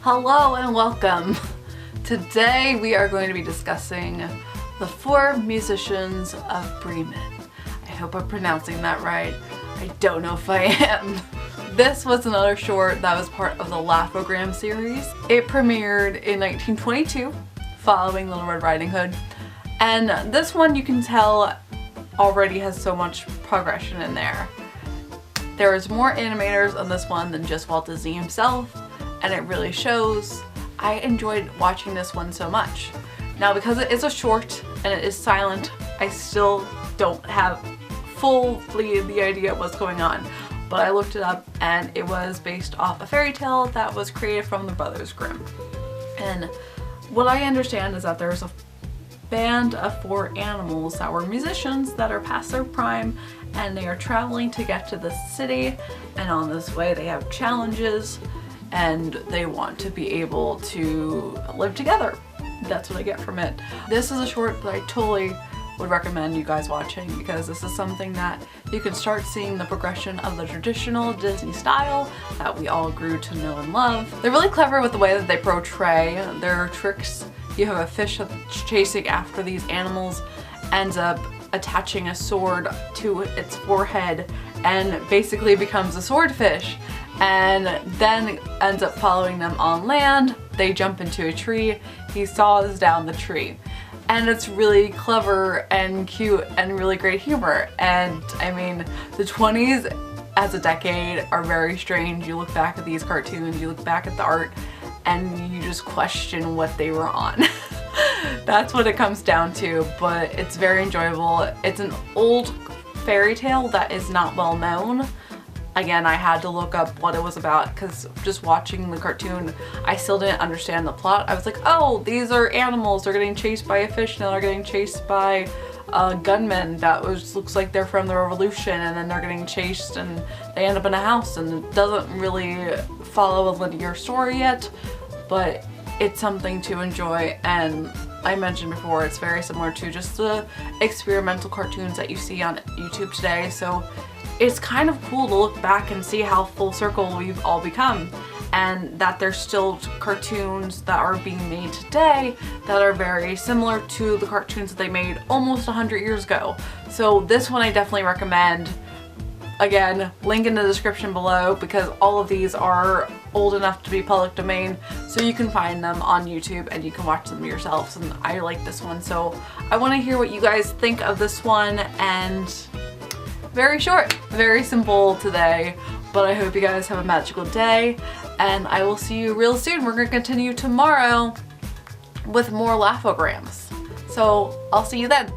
Hello and welcome. Today we are going to be discussing the Four Musicians of Bremen. I hope I'm pronouncing that right. I don't know if I am. This was another short that was part of the Four Grimm series. It premiered in 1922 following Little Red Riding Hood. And this one, you can tell, already has so much progression in there. There is more animators on this one than just Walt Disney himself, and it really shows. I enjoyed watching this one so much. Now, because it is a short and it is silent, I still don't have fully the idea of what's going on, but I looked it up and it was based off a fairy tale that was created from the Brothers Grimm. And what I understand is that there's a band of four animals that were musicians that are past their prime, and they are traveling to get to the city, and on this way they have challenges and they want to be able to live together. That's what I get from it. This is a short that I totally would recommend you guys watching, because this is something that you can start seeing the progression of the traditional Disney style that we all grew to know and love. They're really clever with the way that they portray their tricks. You have a fish that's chasing after these animals, ends up attaching a sword to its forehead and basically becomes a swordfish, and then ends up following them on land. They jump into a tree, he saws down the tree. And it's really clever and cute and really great humor. And I mean, the 20s as a decade are very strange. You look back at these cartoons, you look back at the art, and you just question what they were on. That's what it comes down to, but it's very enjoyable. It's an old fairy tale that is not well known. Again, I had to look up what it was about, because just watching the cartoon, I still didn't understand the plot. I was like, oh, these are animals. They're getting chased by a fish, now they're getting chased by gunmen that looks like they're from the Revolution, and then they're getting chased and they end up in a house, and it doesn't really follow a linear story yet, but it's something to enjoy. And I mentioned before, it's very similar to just the experimental cartoons that you see on YouTube today, so it's kind of cool to look back and see how full circle we've all become, and that there's still cartoons that are being made today that are very similar to the cartoons that they made almost 100 years ago. So this one I definitely recommend. Again, link in the description below, because all of these are old enough to be public domain, so you can find them on YouTube and you can watch them yourselves. And I like this one, so I want to hear what you guys think of this one. And very short, very simple today, but I hope you guys have a magical day, and I will see you real soon. We're going to continue tomorrow with more Laugh-O-Grams. So I'll see you then.